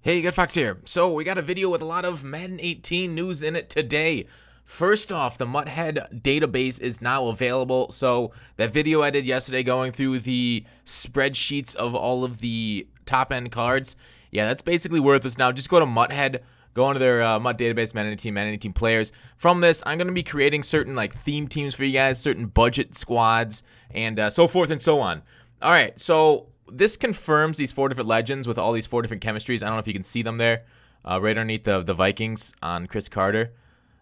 Hey, Good Fox here. So we got a video with a lot of Madden 18 news in it today. First off, the muthead database is now available. So that video I did yesterday going through the spreadsheets of all of the top end cards, yeah, that's basically worthless now. Just go to muthead, go into their Mud database, Madden 18 players. From this, I'm going to be creating certain like theme teams for you guys, certain budget squads, and so forth and so on. All right, so this confirms these 4 different legends with all these 4 different chemistries. I don't know if you can see them there, right underneath the Vikings on Chris Carter.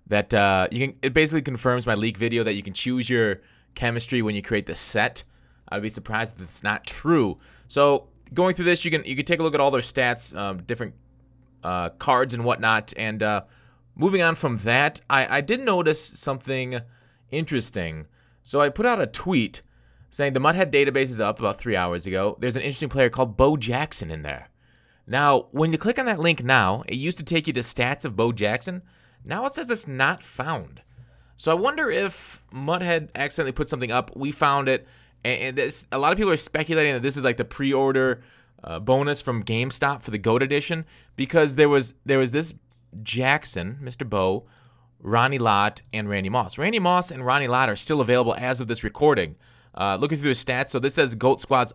That it basically confirms my leak video that you can choose your chemistry when you create the set. I'd be surprised if it's not true. So going through this, you can take a look at all their stats, different cards and whatnot. And moving on from that, I did notice something interesting. So I put out a tweet saying the Muthead database is up about 3 hours ago. There's an interesting player called Bo Jackson in there. Now, when you click on that link now, it used to take you to stats of Bo Jackson. Now it says it's not found. So I wonder if Muthead accidentally put something up. We found it, and a lot of people are speculating that this is like the pre-order bonus from GameStop for the GOAT edition, because there was this Jackson, Mr. Bo, Ronnie Lott, and Randy Moss. Randy Moss and Ronnie Lott are still available as of this recording. Looking through the stats, so this says GOAT squads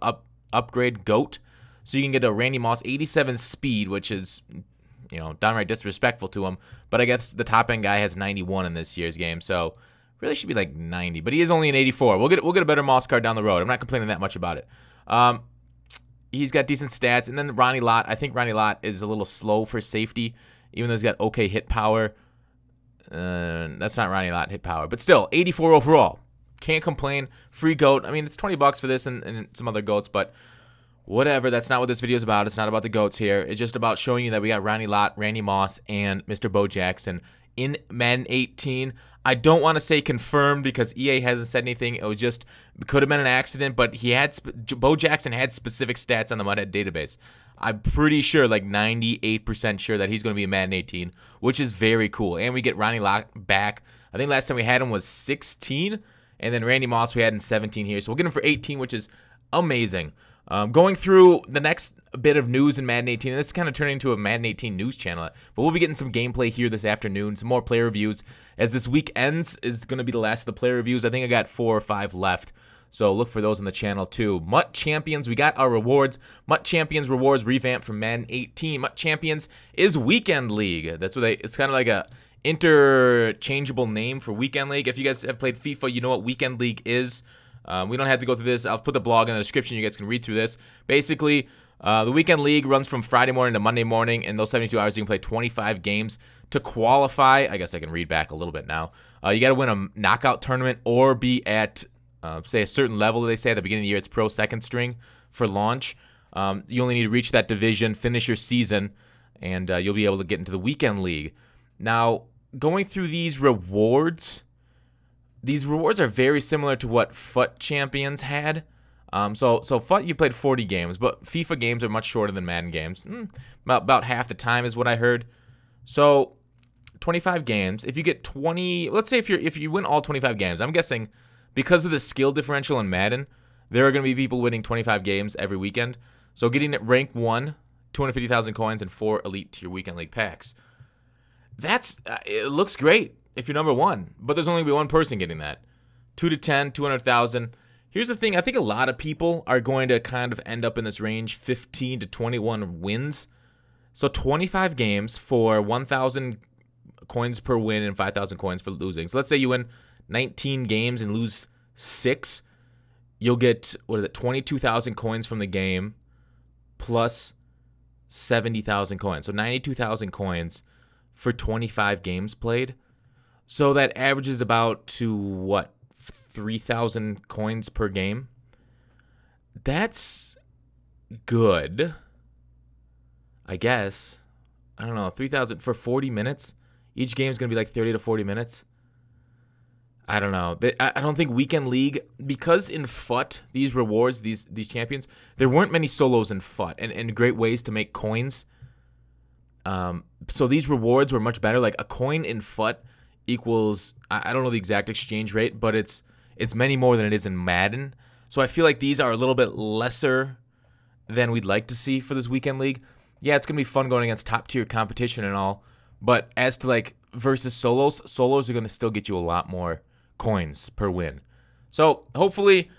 upgrade GOAT, so you can get a Randy Moss 87 speed, which is, you know, downright disrespectful to him. But I guess the top end guy has 91 in this year's game, so really should be like 90. But he is only an 84. We'll get a better Moss card down the road. I'm not complaining that much about it. He's got decent stats, and then Ronnie Lott. I think Ronnie Lott is a little slow for safety, even though he's got okay hit power. That's not Ronnie Lott hit power, but still 84 overall. Can't complain. Free GOAT. I mean, it's 20 bucks for this and some other GOATs, but whatever. That's not what this video is about. It's not about the GOATs here. It's just about showing you that we got Ronnie Lott, Randy Moss, and Mr. Bo Jackson in Madden 18. I don't want to say confirmed because EA hasn't said anything. It could have been an accident, but Bo Jackson had specific stats on the Muthead database. I'm pretty sure, like 98% sure, that he's going to be in Madden 18, which is very cool. And we get Ronnie Lott back. I think last time we had him was 16. And then Randy Moss we had in 17 here. So we'll get him for 18, which is amazing. Going through the next bit of news in Madden 18, and this is kind of turning into a Madden 18 news channel. But we'll be getting some gameplay here this afternoon, some more player reviews. As this week ends, is going to be the last of the player reviews. I think I got 4 or 5 left. So look for those on the channel too. Mutt Champions, we got our rewards. Mutt Champions rewards revamped from Madden 18. Mutt Champions is Weekend League. That's what it's kind of like a interchangeable name for Weekend League. If you guys have played FIFA, you know what Weekend League is. We don't have to go through this. I'll put the blog in the description. You guys can read through this. Basically, the Weekend League runs from Friday morning to Monday morning. In those 72 hours, you can play 25 games. To qualify, I guess I can read back a little bit now. You got to win a knockout tournament or be at, say, a certain level. They say at the beginning of the year, it's pro second string for launch. You only need to reach that division, finish your season, and you'll be able to get into the Weekend League. Now, going through these rewards are very similar to what FUT Champions had. So FUT, you played 40 games, but FIFA games are much shorter than Madden games. About half the time is what I heard. So 25 games. If you get 20, let's say if you win all 25 games, I'm guessing because of the skill differential in Madden, there are going to be people winning 25 games every weekend. So getting it rank 1, 250,000 coins, and 4 Elite Tier Weekend League packs. It looks great if you're number 1, but there's only going to be one person getting that. 2 to 10, 200,000. Here's the thing. I think a lot of people are going to kind of end up in this range, 15 to 21 wins. So 25 games for 1,000 coins per win and 5,000 coins for losing. So let's say you win 19 games and lose 6. You'll get, 22,000 coins from the game plus 70,000 coins. So 92,000 coins for 25 games played. So that averages about to, what, 3,000 coins per game? That's good, I guess. I don't know, 3,000 for 40 minutes? Each game is going to be like 30 to 40 minutes. I don't know. I don't think Weekend League, because in FUT, these rewards, these champions, there weren't many solos in FUT and great ways to make coins. So these rewards were much better. Like a coin in FUT equals, I don't know the exact exchange rate, but it's many more than it is in Madden. So I feel like these are a little bit lesser than we'd like to see for this Weekend League. yeah, it's going to be fun going against top-tier competition and all. But as to, like, versus solos are going to still get you a lot more coins per win. So, hopefully,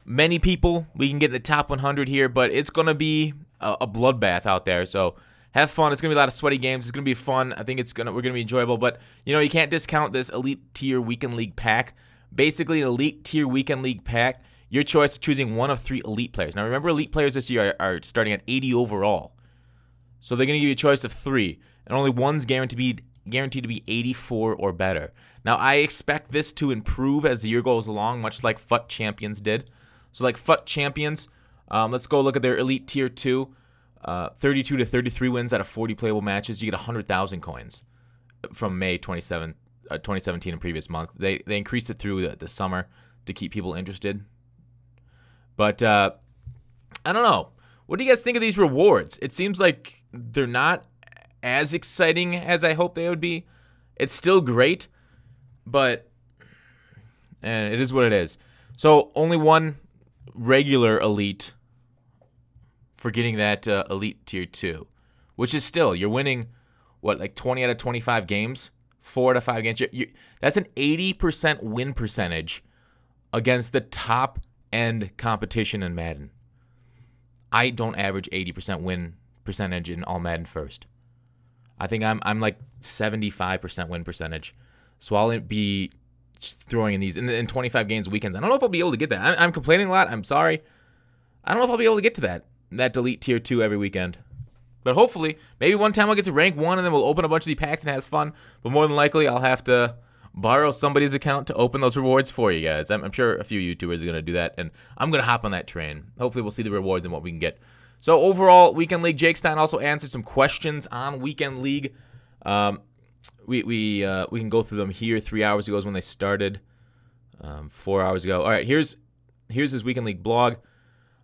many people, we can get in the top 100 here, but it's going to be a bloodbath out there. So, have fun. It's going to be a lot of sweaty games. It's going to be fun. I think we're going to be enjoyable. But, you know, you can't discount this Elite Tier Weekend League pack. Basically, an Elite Tier Weekend League pack, your choice of choosing one of 3 Elite players. Now, remember, Elite players this year are starting at 80 overall. So, they're going to give you a choice of 3. And only one's guaranteed to be 84 or better. Now, I expect this to improve as the year goes along, much like FUT Champions did. So, like FUT Champions, let's go look at their Elite Tier 2. 32 to 33 wins out of 40 playable matches. You get 100,000 coins from May 2017 and previous month. They increased it through the summer to keep people interested. But I don't know. What do you guys think of these rewards? It seems like they're not as exciting as I hoped they would be. It's still great, but it is what it is. So only one regular Elite for getting that Elite Tier 2, which is still, you're winning, what, like 20 out of 25 games? 4 out of 5 games. That's an 80% win percentage against the top-end competition in Madden. I don't average 80% win percentage in all Madden first. I think I'm like 75% win percentage. So I'll be throwing in these in 25 games weekends. I don't know if I'll be able to get that. I'm complaining a lot. I'm sorry. I don't know if I'll be able to get to that Elite Tier 2 every weekend. But hopefully, maybe one time I'll get to rank 1 and then we'll open a bunch of these packs and have fun. But more than likely, I'll have to borrow somebody's account to open those rewards for you guys. I'm sure a few YouTubers are going to do that, and I'm going to hop on that train. Hopefully, we'll see the rewards and what we can get. So overall, Weekend League, Jake Stein also answered some questions on Weekend League. We can go through them here. 3 hours ago is when they started. 4 hours ago. All right, here's his Weekend League blog.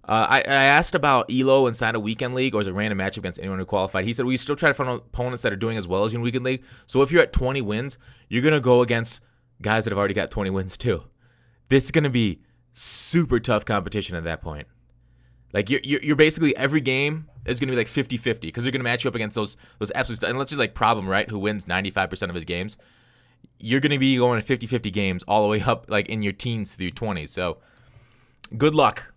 I asked about ELO inside a Weekend League, or is it a random matchup against anyone who qualified. He said we still try to find opponents that are doing as well as you in Weekend League. So if you're at 20 wins, you're going to go against guys that have already got 20 wins too. This is going to be super tough competition at that point. Like, you're basically, every game is going to be like 50-50 because they're going to match you up against those absolute stuff. And let's say like Problem, right, who wins 95% of his games. You're going to be going to 50-50 games all the way up like in your teens through 20s. So good luck.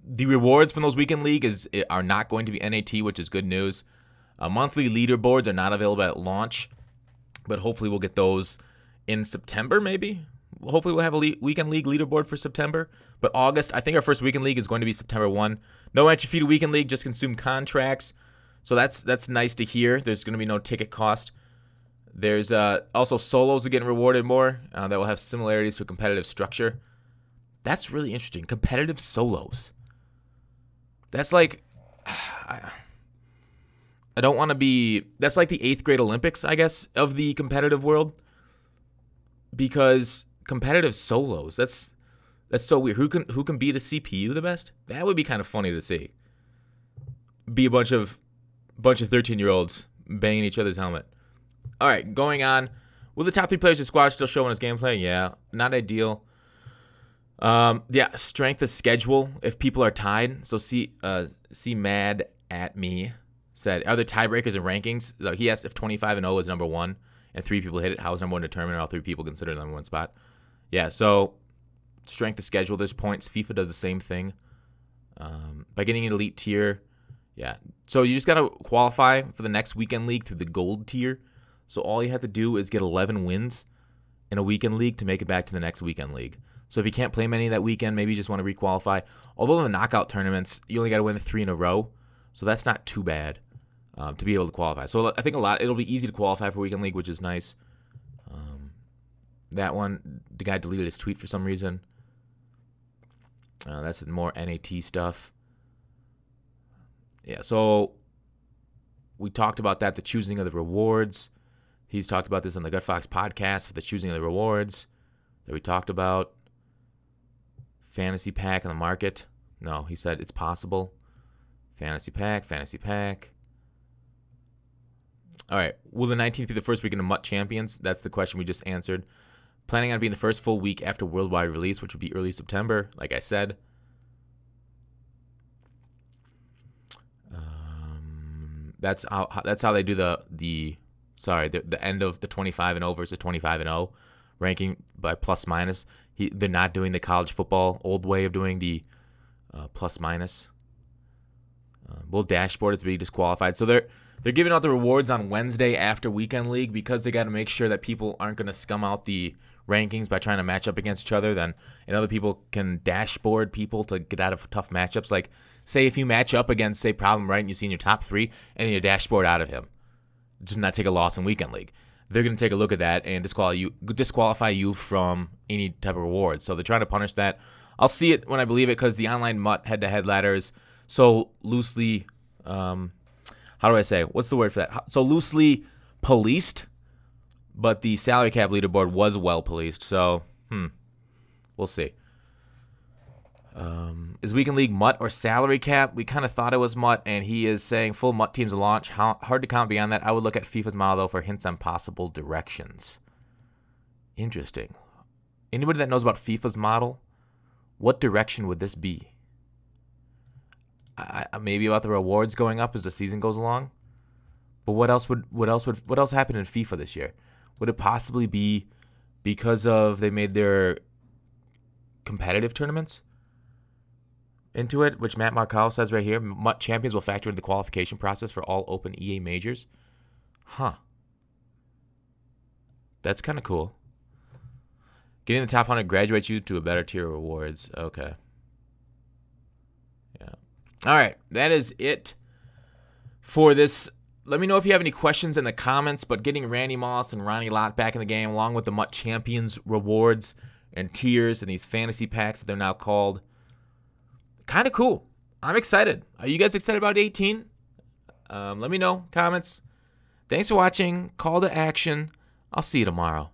The rewards from those Weekend League are not going to be NAT, which is good news. Monthly leaderboards are not available at launch, but hopefully we'll get those in September maybe. Hopefully we'll have a Weekend League leaderboard for September. But August, I think our first Weekend League is going to be September 1. No entry fee to Weekend League, just consume contracts. So that's nice to hear. There's going to be no ticket cost. There's also solos are getting rewarded more. That will have similarities to a competitive structure. That's really interesting. Competitive solos. That's like, I don't want to be, that's like the 8th grade Olympics, I guess, of the competitive world. Because competitive solos, that's so weird. Who can beat a CPU the best? That would be kind of funny to see. Be a bunch of 13-year-olds banging each other's helmet. All right, going on. Will the top 3 players of the squad still showing his gameplay? Yeah, not ideal. Yeah, strength of schedule if people are tied. So see Mad at me said, are there tiebreakers and rankings? He asked if 25-0 is number 1 and 3 people hit it. How is number 1 determined? And all 3 people consider the number 1 spot. Yeah, so strength of schedule, there's points. FIFA does the same thing. By getting an elite tier, yeah. So you just gotta qualify for the next Weekend League through the gold tier. So all you have to do is get 11 wins in a Weekend League to make it back to the next Weekend League. So if you can't play many that weekend, maybe you just want to requalify. Although in the knockout tournaments, you only got to win 3 in a row. So that's not too bad to be able to qualify. So I think it'll be easy to qualify for Weekend League, which is nice. That one, the guy deleted his tweet for some reason. That's more NAT stuff. Yeah, so we talked about that, the choosing of the rewards. He's talked about this on the Gut Fox podcast for the choosing of the rewards that we talked about. Fantasy pack on the market. No, he said it's possible. Fantasy pack. All right. Will the 19th be the first weekend of MUT Champions? That's the question we just answered. Planning on being the first full week after worldwide release, which would be early September, like I said. That's how they do the end of the 25-0 versus 25-0 ranking by plus minus. They're not doing the college football old way of doing the plus minus. We'll dashboard it to be disqualified. So they're giving out the rewards on Wednesday after Weekend League because they got to make sure that people aren't going to scum out the rankings by trying to match up against each other. And other people can dashboard people to get out of tough matchups. Like, say if you match up against, say, Problem Right, and you see in your top 3, and then you dashboard out of him. Do not take a loss in Weekend League. They're going to take a look at that and disqualify you from any type of reward. So they're trying to punish that. I'll see it when I believe it because the online MUT head-to-head ladder is so loosely, how do I say? What's the word for that? So loosely policed, but the salary cap leaderboard was well policed. So, we'll see. Is Weekend League MUT or salary cap? We kind of thought it was MUT, and he is saying full MUT teams launch. Hard to comment beyond that. I would look at FIFA's model, though, for hints on possible directions. Interesting. Anybody that knows about FIFA's model, what direction would this be? Maybe about the rewards going up as the season goes along. But what else happened in FIFA this year? Would it possibly be because of they made their competitive tournaments into it, which Matt Marcal says right here, MUT champions will factor into the qualification process for all open EA majors? Huh. That's kind of cool. Getting the top 100 graduates you to a better tier of rewards. Okay. Yeah. All right. That is it for this. Let me know if you have any questions in the comments, but getting Randy Moss and Ronnie Lott back in the game, along with the MUT champions rewards and tiers and these fantasy packs that they're now called, kind of cool. I'm excited. Are you guys excited about 18? Let me know. Comments. Thanks for watching. Call to action. I'll see you tomorrow.